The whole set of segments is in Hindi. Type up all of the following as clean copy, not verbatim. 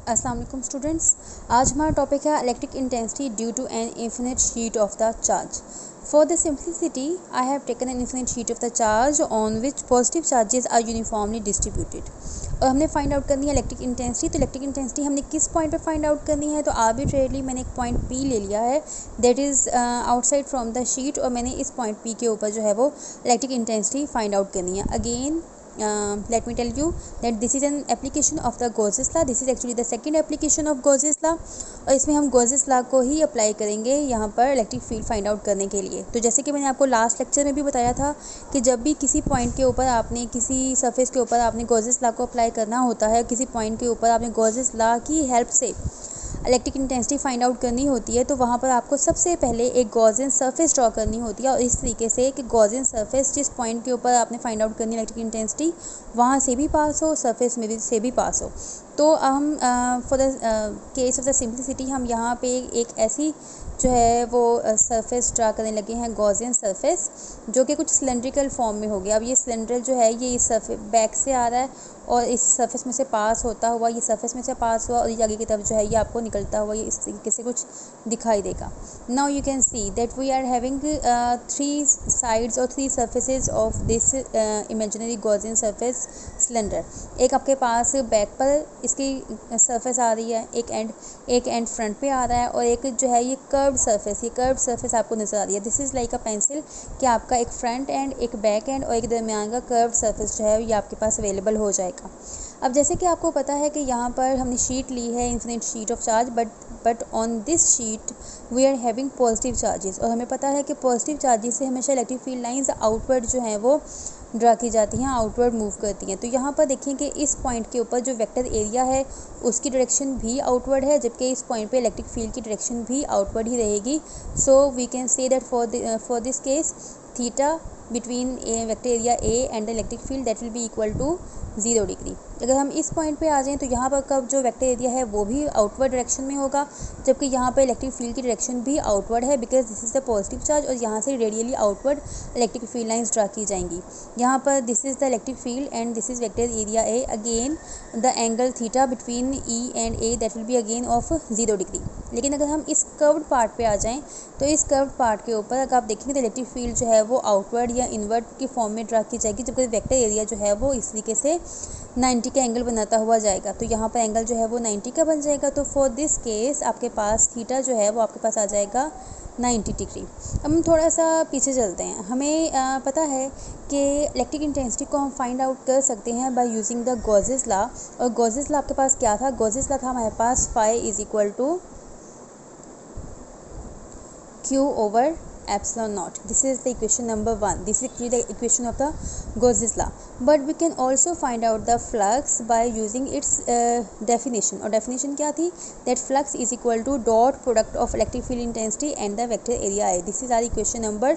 अस्सलाम वालेकुम स्टूडेंट्स। आज हमारा टॉपिक है electric intensity due to an infinite sheet of the charge. For the simplicity I have taken an infinite sheet of the charge on which positive charges are uniformly distributed. और हमने फाइंड आउट करनी है इलेक्ट्रिक इंटेंसिटी। तो इलेक्ट्रिक इंटेंसिटी हमने किस पॉइंट पे फाइंड आउट करनी है? तो आर्बिट्रेरली मैंने एक पॉइंट पी ले लिया है, that is outside from the sheet, और मैंने इस पॉइंट पी के ऊपर जो है वो इलेक्ट्रिक इंटेंसिटी फाइंड आउट करनी है। Again let me tell you that this is an application of the Gauss's law. This is actually the second application of Gauss's law, और इसमें हम Gauss's law को ही अप्लाई करेंगे यहाँ पर इलेक्ट्रिक फील्ड फाइंड आउट करने के लिए। तो जैसे कि मैंने आपको लास्ट लेक्चर में भी बताया था कि जब भी किसी पॉइंट के ऊपर आपने किसी सरफेस के ऊपर आपने Gauss's law को अप्लाई करना होता है, किसी पॉइंट के ऊपर आपने Gauss's law की हेल्प से इलेक्ट्रिक इंटेंसिटी फाइंड आउट करनी होती है, तो वहाँ पर आपको सबसे पहले एक गॉसियन सरफेस ड्रॉ करनी होती है। और इस तरीके से कि गॉसियन सरफेस जिस पॉइंट के ऊपर आपने फाइंड आउट करनी है इलेक्ट्रिक इंटेंसिटी, वहाँ से भी पास हो, सरफेस में भी से भी पास हो। तो हम for the case of the simplicity हम यहाँ पे एक ऐसी जो है वो सरफेस ड्रा करने लगे हैं, गॉसियन सरफेस, जो कि कुछ सिलेंड्रिकल फॉर्म में हो गया। अब ये सिलेंडर जो है ये इस सरफेस बैक से आ रहा है और इस सरफेस में से पास होता हुआ, ये सरफेस में से पास हुआ और ये आगे की तरफ जो है ये आपको निकलता हुआ ये इस तरीके से कुछ दिखाई देगा। Now you can see that we are having 3 sides और 3 surfaces of this imaginary Gaussian surface cylinder. एक आपके पास बैक पर इसकी सरफेस आ रही है, एक एंड फ्रंट पे आ रहा है, और एक जो है ये कर्व्ड सरफेस आपको नज़र आ रही है। This is like a pencil कि आपका एक फ्रंट एंड, एक बैक एंड और एक दरमियान का कर्व्ड सरफेस जो है ये आपके पास अवेलेबल हो जाएगा। अब जैसे कि आपको पता है कि यहाँ पर हमने शीट ली है, infinite sheet of charge, but on this sheet we are having positive charges, और हमें पता है कि पॉजिटिव चार्जेस से हमेशा इलेक्ट्रिक फील्ड लाइंस आउटवर्ड जो हैं वो ड्रा की जाती हैं, आउटवर्ड मूव करती हैं। तो यहाँ पर देखिए कि इस पॉइंट के ऊपर जो वेक्टर एरिया है उसकी डायरेक्शन भी आउटवर्ड है, जबकि इस पॉइंट पे इलेक्ट्रिक फील्ड की डायरेक्शन भी आउटवर्ड ही रहेगी। So we can say that for this case theta between vector area A and the electric field that will be equal to 0 degree. अगर हम इस पॉइंट पे आ जाएं तो यहाँ पर का जो वेक्टर एरिया है वो भी आउटवर्ड डायरेक्शन में होगा, जबकि यहाँ पर इलेक्ट्रिक फील्ड की डायरेक्शन भी आउटवर्ड है, because this is the positive charge, और यहाँ से radially outward electric field lines draw की जाएंगी। यहाँ पर this is the electric field and this is vector area A. Again the angle theta between E and A that will be again of 0 degree. लेकिन अगर हम इस कर्व्ड पार्ट पे आ जाएं तो इस कर्व्ड पार्ट के ऊपर अगर आप देखेंगे तो इलेक्ट्रिक फील्ड जो है वो आउटवर्ड या इनवर्ड की फॉर्म में ड्रा की जाएगी, जबकि वेक्टर एरिया जो है वो इस तरीके से 90 का एंगल बनाता हुआ जाएगा। तो यहाँ पर एंगल जो है वो 90 का बन जाएगा। तो फॉर दिस केस आपके पास थीटा जो है वो आपके पास आ जाएगा 90 डिग्री। अब हम थोड़ा सा पीछे चलते हैं। हमें पता है कि इलेक्ट्रिक इंटेंसिटी को हम फाइंड आउट कर सकते हैं by using the Gauss's law. और गॉसेस लॉ आपके पास क्या था? गॉसेस लॉ था हमारे पास phi is equal to Q over epsilon naught. This is the equation number 1. This is actually the equation of the Gauss's law. But we can also find out the flux by using its definition. और definition क्या थी? That flux is equal to dot product of electric field intensity and the vector area I. This is our equation number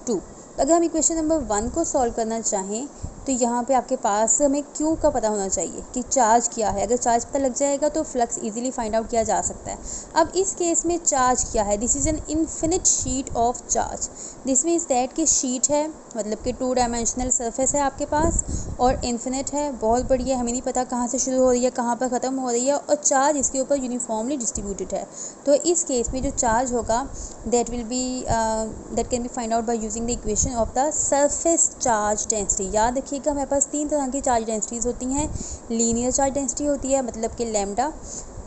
2. अगर हम इक्वेशन नंबर 1 को सॉल्व करना चाहें तो यहाँ पे आपके पास हमें Q का पता होना चाहिए कि चार्ज क्या है। अगर चार्ज पता लग जाएगा तो फ्लक्स इजीली फाइंड आउट किया जा सकता है। अब इस केस में चार्ज क्या है? This is an infinite sheet of charge. This means that कि शीट है, मतलब कि 2 डायमेंशनल सरफेस है आपके पास, और इन्फिनिट है, बहुत बड़ी है, हमें नहीं पता कहाँ से शुरू हो रही है कहाँ पर ख़त्म हो रही है, और चार्ज इसके ऊपर यूनिफॉर्मली डिस्ट्रीब्यूटेड है। तो इस केस में जो चार्ज होगा that can be find out by using the equation of the surface charge density. याद रखिएगा हमारे पास 3 तरह की चार्ज डेंसिटीज़ होती हैं। लीनियर चार्ज डेंसिटी होती है, मतलब कि लैम्डा,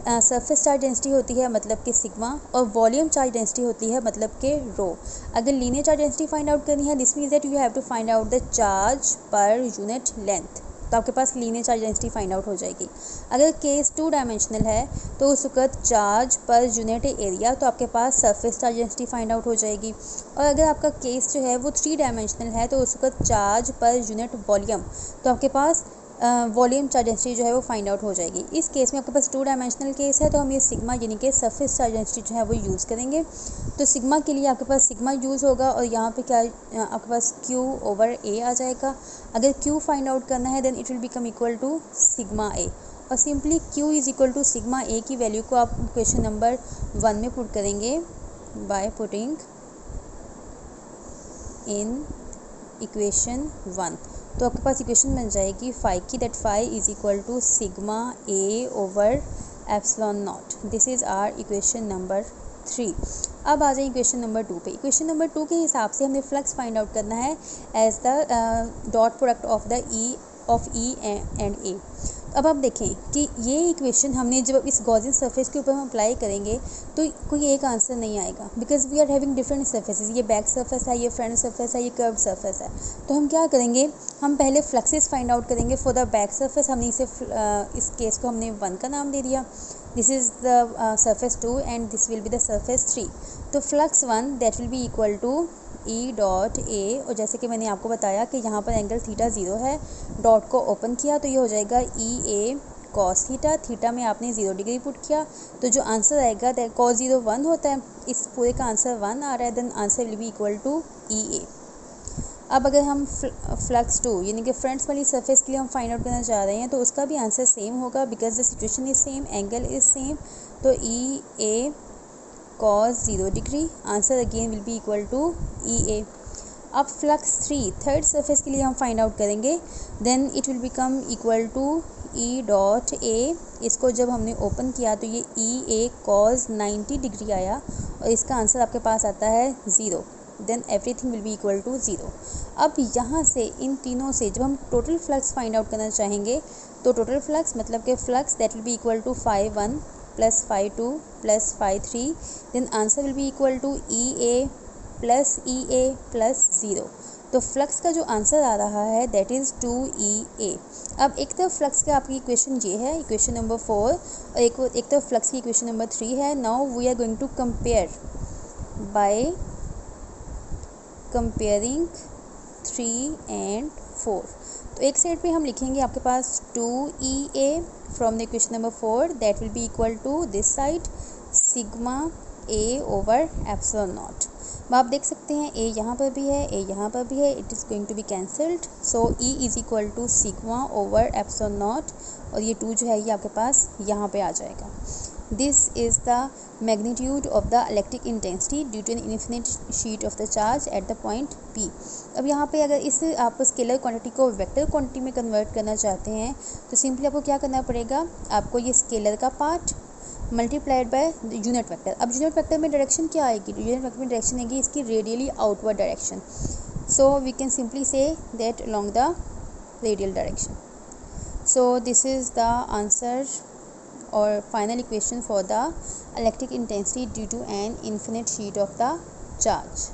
सरफेस चार्ज डेंसिटी होती है मतलब कि सिग्मा, और वॉल्यूम चार्ज डेंसिटी होती है मतलब कि रो। अगर linear charge density find out करनी है, this means that you have to find out the charge per unit length, तो आपके पास linear charge density find out हो जाएगी। अगर केस 2 डायमेंशनल है तो उस वक्त चार्ज पर यूनिट एरिया, तो आपके पास surface charge density find out हो जाएगी। और अगर आपका केस जो है वो 3 डायमेंशनल है तो उस वक्त चार्ज पर यूनिट वॉल्यूम, तो आपके पास वॉल्यूम चार्ज डेंसिटी जो है वो फाइंड आउट हो जाएगी। इस केस में आपके पास 2 डायमेंशनल केस है तो हम ये सिग्मा यानी कि सरफेस चार्ज डेंसिटी जो है वो यूज़ करेंगे। तो सिग्मा के लिए आपके पास सिग्मा यूज़ होगा, और यहाँ पे क्या आपके पास Q ओवर A आ जाएगा। अगर Q फाइंड आउट करना है then it will become equal to sigma A। और simply Q is equal to sigma A की वैल्यू को आप इक्वेशन नंबर 1 में पुट करेंगे बाय पुटिंग इन इक्वेशन 1। तो आपके पास इक्वेशन बन जाएगी फाई की, that phi is equal to sigma A over epsilon nought. This is our equation number 3। अब आ जाए इक्वेशन नंबर 2 पे। इक्वेशन नंबर 2 के हिसाब से हमने फ्लक्स फाइंड आउट करना है as the dot product of the E and A. अब आप देखें कि ये इक्वेशन हमने जब इस गॉसियन सरफेस के ऊपर हम अप्लाई करेंगे तो कोई एक आंसर नहीं आएगा, because we are having different surfaces. ये बैक सरफेस है, ये फ्रंट सरफेस है, ये कर्व सरफेस है। तो हम क्या करेंगे, हम पहले फ्लक्सेस फाइंड आउट करेंगे फॉर द बैक सरफेस। हमने इस केस को हमने 1 का नाम दे दिया। This is the surface 2 and this will be the surface 3। तो flux 1 that will be equal to E dot A, और जैसे कि मैंने आपको बताया कि यहाँ पर एंगल थीटा 0 है, डॉट को ओपन किया तो ये हो जाएगा ई ए कॉस थीटा। थीटा में आपने 0 डिग्री पुट किया तो जो आंसर आएगा दैट कॉस 0 1 होता है, इस पूरे का आंसर 1 आ रहा है, then answer will be equal to E A. अब अगर हम फ्लक्स 2 यानी कि फ्रंट्स वाली सरफेस के लिए हम फाइंड आउट करना चाह रहे हैं तो उसका भी आंसर सेम होगा, because the situation is same, angle is same. तो E A cos 0 degree, answer again will be equal to E A. अब फ्लक्स 3 थर्ड सरफेस के लिए हम फाइंड आउट करेंगे, then it will become equal to E dot A. इसको जब हमने ओपन किया तो ये ई ए cos 90 डिग्री आया और इसका आंसर आपके पास आता है 0, then everything will be equal to 0। अब यहाँ से इन तीनों से जब हम टोटल फ्लक्स फाइंड आउट करना चाहेंगे तो टोटल फ्लक्स मतलब कि flux that will be equal to phi 1 plus phi 2 plus phi 3, then answer will be equal to E A plus E A plus 0। तो फ्लक्स का जो आंसर आ रहा है दैट इज़ 2EA। अब एक तरफ फ्लक्स का आपकी इक्वेशन ये है, इक्वेशन नंबर 4, और एक तरफ फ्लक्स की इक्वेशन नंबर 3 है। Now we are going to compare by comparing 3 and 4। तो एक साइड पे हम लिखेंगे आपके पास 2EA from the equation number 4 that will be equal to this side sigma A over epsilon nought. अब आप देख सकते हैं ए यहाँ पर भी है, ए यहाँ पर भी है, it is going to be cancelled. So E is equal to sigma over epsilon nought, और ये 2 जो है ये आपके पास यहाँ पे आ जाएगा। This is the magnitude of the electric intensity due to an infinite sheet of the charge at the point P। अब यहाँ पे अगर इस आप स्केलर क्वांटिटी को वेक्टर क्वांटिटी में कन्वर्ट करना चाहते हैं तो सिंपली आपको क्या करना पड़ेगा, आपको ये स्केलर का part multiplied by unit vector. अब यूनिट वेक्टर में डायरेक्शन क्या आएगी, यूनिट वेक्टर में डायरेक्शन आएगी इसकी radially outward direction. So we can simply say that along the radial direction. So this is the answer or final equation for the electric intensity due to an infinite sheet of the charge.